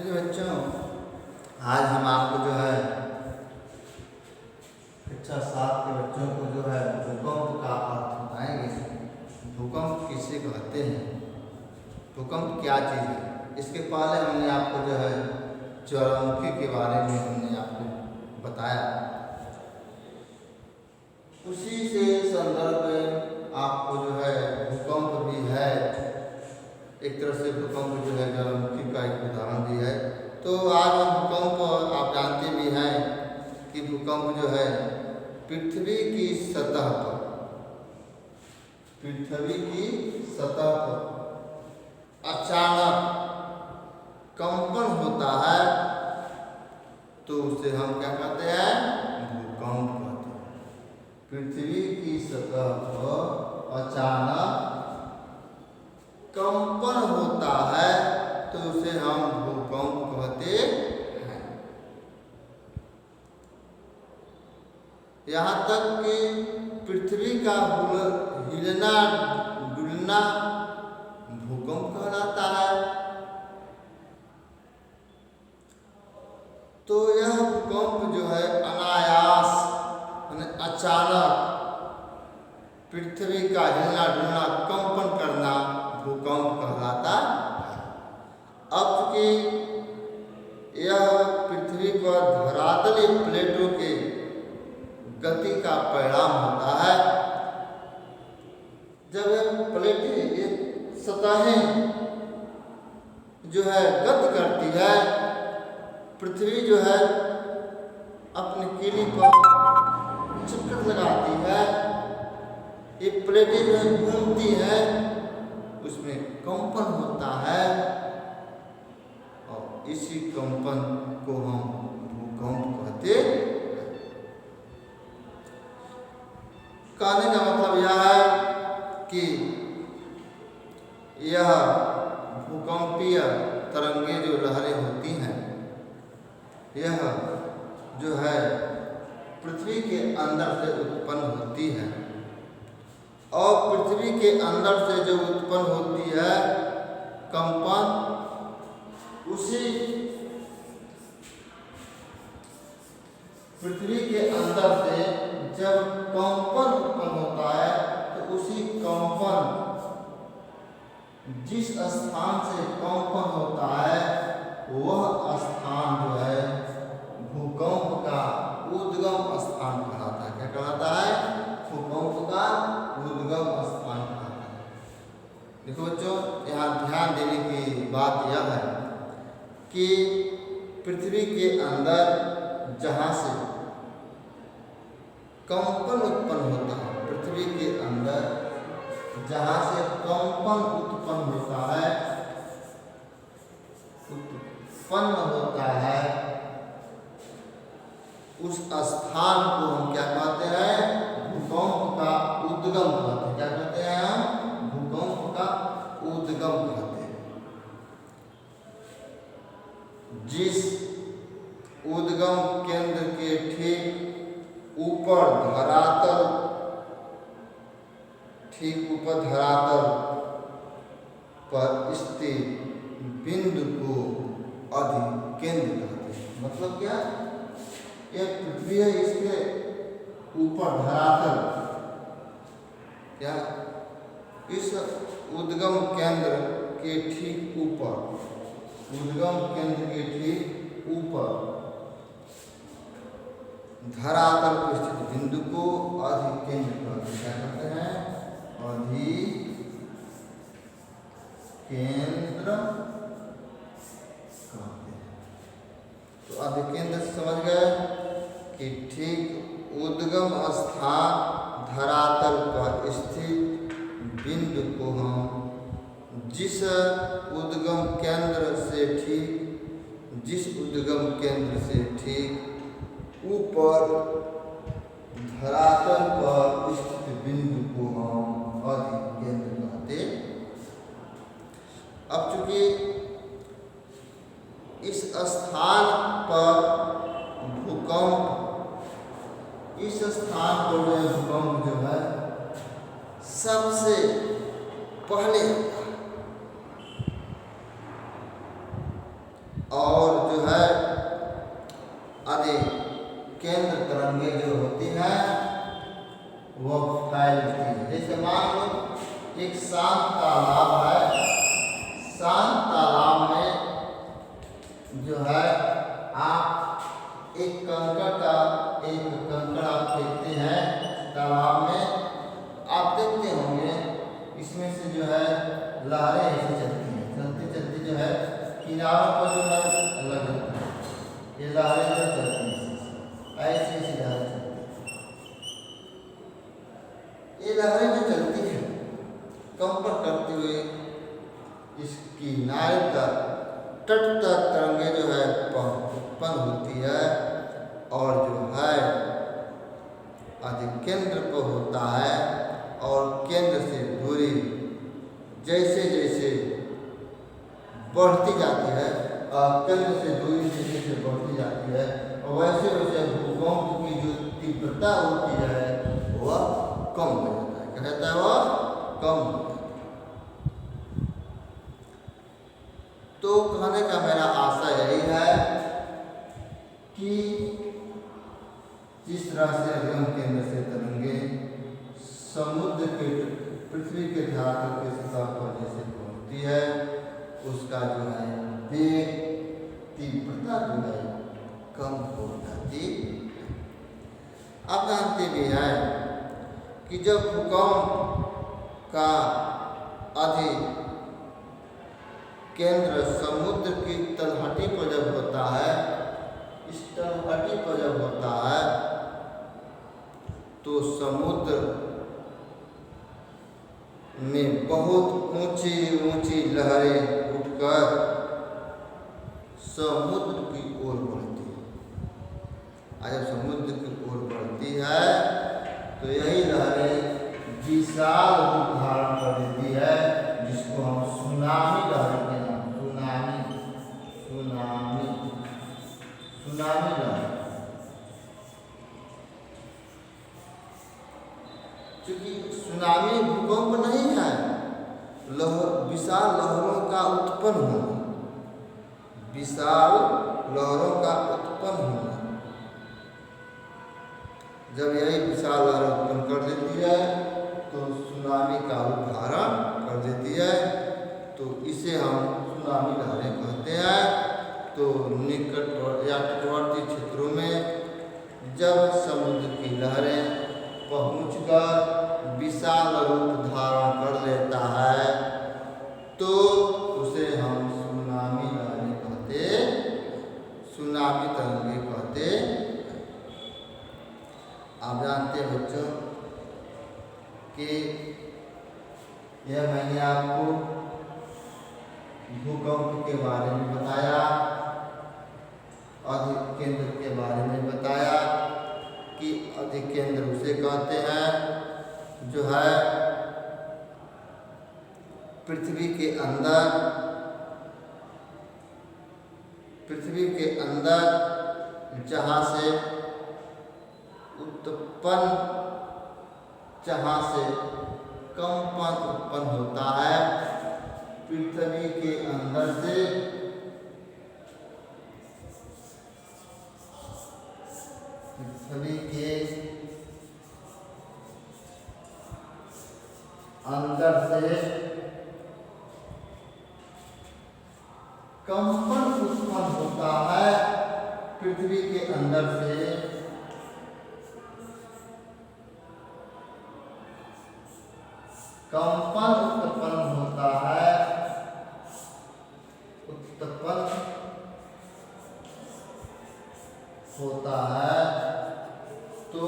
देखिए बच्चों, आज हम आपको जो है कक्षा 7 के बच्चों को जो है भूकंप का अर्थ बताएंगे। भूकंप किसे कहते हैं, भूकंप क्या चीज़ है। इसके पहले हमने आपको जो है ज्वालामुखी के बारे में हमने आपको बताया। उसी से संदर्भ में आपको जो है भूकंप भी है, एक तरह से भूकंप जो है ज्वालामुखी का एक उदाहरण भी है। तो आज हम भूकंप, आप जानते भी हैं कि भूकंप जो है पृथ्वी की सतह पर अचानक कंपन होता है तो उसे हम क्या कहते हैं, भूकंप कहते हैं। पृथ्वी की सतह पर अचानक कंपन होता है तो उसे हम भूकंप कहते हैं। यहाँ तक कि पृथ्वी का हिलना डुलना भूकंप कहलाता है। तो यह भूकंप जो है अनायास अचानक पृथ्वी का हिलना डुलना कंपन करना भूकंप कहलाता है। अब चूंकि यह पृथ्वी पर धरातलीय प्लेटों के गति का परिणाम होता है, जब यह प्लेटें, ये सतहें जो है गति करती है, पृथ्वी जो है अपनी कीली पर चक्कर लगाती है, ये प्लेटें जो है घूमती है, उसमें कंपन होता है और इसी कंपन को हम भूकंप कहते हैं। कहने का मतलब यह है कि यह भूकंपीय तरंगे जो लहरें होती हैं, यह जो है पृथ्वी के अंदर से उत्पन्न होती है और पृथ्वी के अंदर से जो उत्पन्न होती है कंपन, उसी पृथ्वी के अंदर से जब कंपन उत्पन्न होता है तो उसी कंपन, जिस स्थान से कंपन होता है वह स्थान जो है भूकंप का उद्गम स्थान कहलाता है। क्या कहलाता है? भूकंप का उद्गम स्थान कहलाता है। देखो बच्चों, यहाँ ध्यान देने की बात यह है कि पृथ्वी के अंदर जहाँ से कंपन उत्पन्न होता है, पृथ्वी के अंदर जहाँ से कंपन उत्पन्न होता है, उस स्थान को हम क्या कहते हैं, भूकंप का उद्गम कहते हैं। क्या कहते हैं हम? भूकंप का उद्गम कहते हैं। जिस उद्गम केंद्र के ठीक ऊपर धरातल पर स्थित बिंदु को अधिकेंद्र कहते हैं। मतलब क्या? यह पृथ्वी है, इसके ऊपर धरातल, क्या इस उद्गम केंद्र के ठीक ऊपर धरातल पर स्थित बिंदु को अधिकेंद्र कहते हैं। क्या कहते हैं? अधिकेंद्र कहते हैं। तो अधिकेंद्र समझ गए कि ठीक उद्गम स्थान धरातल पर स्थित बिंदु को हम जिस उद्गम केंद्र से ठीक ऊपर धरातल पर स्थित बिंदु को हम अधिकेंद्र कहते हैं। अब चूंकि इस स्थान पर भूकंप जो है सबसे पहले और फैलती है। जैसे मान लो एक शांत तालाब है, शांत तालाब में जो है आप एक कंकड़ आप फेंकते हैं तालाब में, आप देखते होंगे इसमें से जो है लहरें ऐसे चलती हैं, चलती चलती जो है किनारों पर जो है अलग होती है, ये लहरें जो चलती हैं ऐसी ऐसी लहरें चलती हैं। ये लहरें जो चलती हैं कंपन करते हुए इस किनारे तक तट तक तरंगे जो है उत्पन्न होती है और जो है अधिकेंद्र पर होता है और केंद्र से दूरी जैसे जैसे बढ़ती जाती है, केंद्र से दूरी जैसे जैसे बढ़ती जाती है और वैसे वैसे भूकंप की जो तीव्रता होती है वह कम हो जाता है। क्या कहता है? वह कम हो जाता है। तो कहने का मेरा आशा यही है कि जिस तरह से अगम केंद्र से तरंगे समुद्र के पृथ्वी के धरातल के सतह पर जैसे पहुंचती है, उसका जो है वेग तीव्रता जो है कम हो जाती है। आप जानते भी हैं कि जब भूकंप का अधिक केंद्र समुद्र की तलहटी पर जब होता है, इस तलहटी पर जब होता है तो समुद्र में बहुत ऊंची ऊंची लहरें उठकर समुद्र की ओर बढ़ती है। जब समुद्र की ओर बढ़ती है तो यही लहरें विशाल रूप धारण कर देती है, जिसको हम सुनामी लहर के नाम सुनामी लहर। क्योंकि सुनामी भूकंप नहीं है, विशाल लहरों का उत्पन्न होना, विशाल लहरों का उत्पन्न होना। जब यही विशाल लहर उत्पन्न कर देती है तो सुनामी का रूप धारण कर देती है, तो इसे हम सुनामी लहरें कहते हैं। तो निकट या तटवर्ती क्षेत्रों में जब समुद्र की लहरें पहुंचकर विशाल रूप धारण कर लेता है तो उसे हम सुनामी लहरें कहते, सुनामी तरंगे कहते। आप जानते हैं बच्चों कि यह मैंने आपको भूकंप के बारे में बताया, अधिकेंद्र के बारे में बताया कि अधिकेंद्र उसे कहते हैं जो है पृथ्वी के अंदर जहाँ से कंपन उत्पन्न होता है, पृथ्वी के अंदर से कंपन उत्पन्न होता है, पृथ्वी के अंदर से कंपन उत्पन्न होता है, तो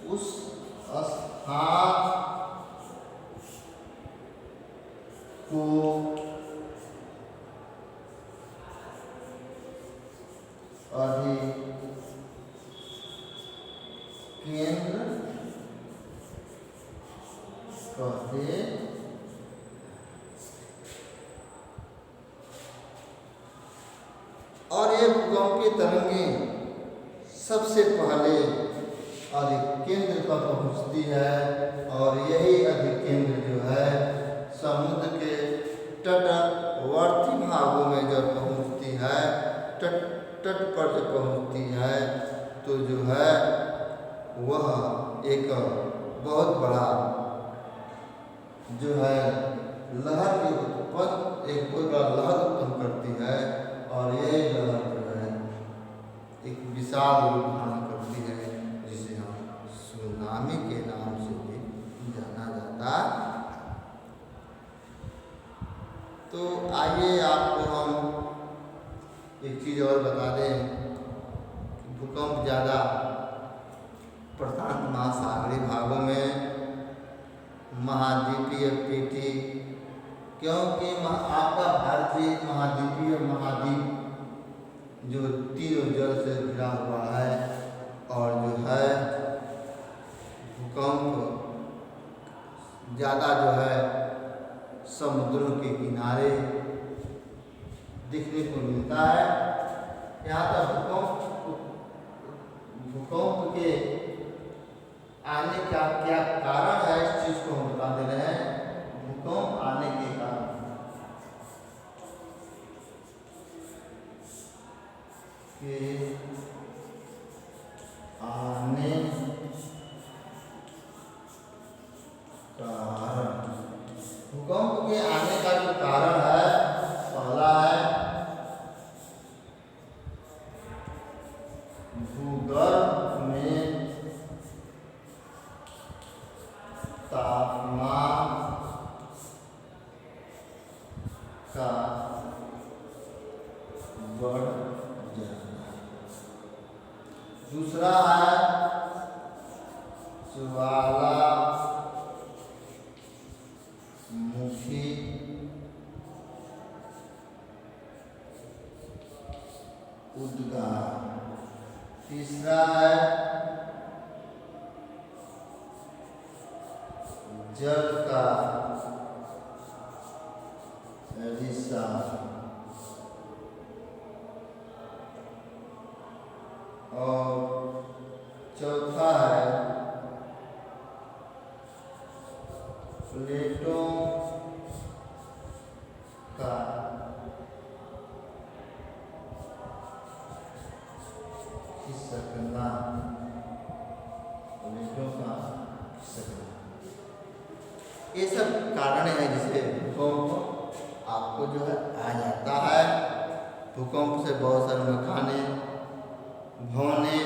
उस स्थान को अधिकेंद्र कहते। और ये भूकंपीय तरंगें सबसे पहले अधिकेंद्र पर पहुंचती है और यही अधिकेंद्र जो है समुद्र के तटवर्ती भागों में जब पहुंचती है, तट पर जब पहुंचती है तो जो है वह एक बहुत बड़ा जो है लहर की उत्पन्न एक बहुत बड़ा लहर उत्पन्न करती है और यह लहर जो है एक विशाल रूप धारण करती है जिसे हम सुनामी के नाम से भी जाना जाता है। तो आइए आपको हम एक चीज़ और बता दें कि भूकंप ज़्यादा प्रशांत महासागरीय भागों में महाद्वीपीय पेटी क्योंकि आपका भारतीय महाद्वीपीय महाद्वीप जो तीनों जल से घिरा हुआ है और जो है भूकंप ज़्यादा जो है समुद्रों के किनारे दिखने को मिलता है। यहाँ पर भूकंप के आने का क्या कारण है इस चीज़ को हम बता दे रहे हैं। भूकंप आने के कारण भूकंप के आने का जो कारण है पहला है भूगर्भ में तापमान का बढ़ जाना। दूसरा है ज्वालामुखी उद्गार। तीसरा है जल का रिसाव। और चौथा है प्लेटों का खिसकना। प्लेटों का खिसकना ये सब कारण है जिससे भूकंप आपको जो है आ जाता है। भूकंप से बहुत सारे मकाने भवने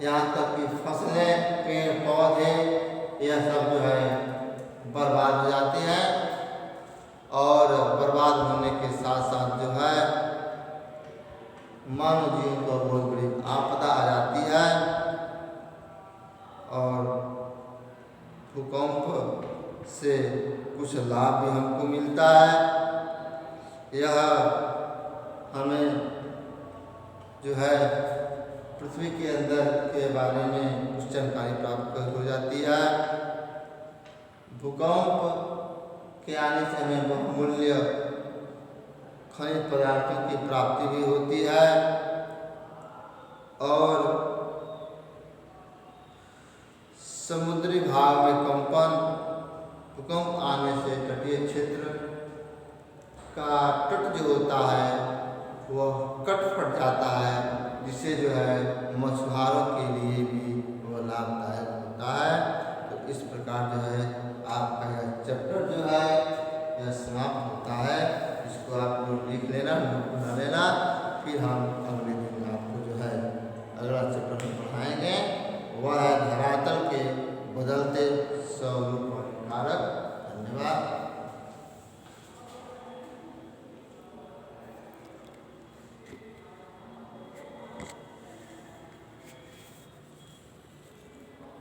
यहाँ तक कि फसलें पेड़ पौधे यह सब जो है बर्बाद हो जाते हैं और बर्बाद होने के साथ साथ जो है मानव जीवन को बहुत बड़ी आपदा आ जाती है। और भूकंप से कुछ लाभ भी हमको मिलता है। यह हमें जो है पृथ्वी के अंदर के बारे में कुछ जानकारी प्राप्त हो जाती है। भूकंप के आने से हमें बहुमूल्य खनिज पदार्थों की प्राप्ति भी होती है और समुद्री भाग में कंपन। भूकंप आने से तटीय क्षेत्र का तट जो होता है वह कट फट जाता है जिससे जो है मछुआरों के लिए भी वह लाभदायक होता है। तो इस प्रकार जो है आपका यह चैप्टर जो है यह समाप्त होता है। इसको आप लोग लिख लेना, नोट बना लेना, फिर हम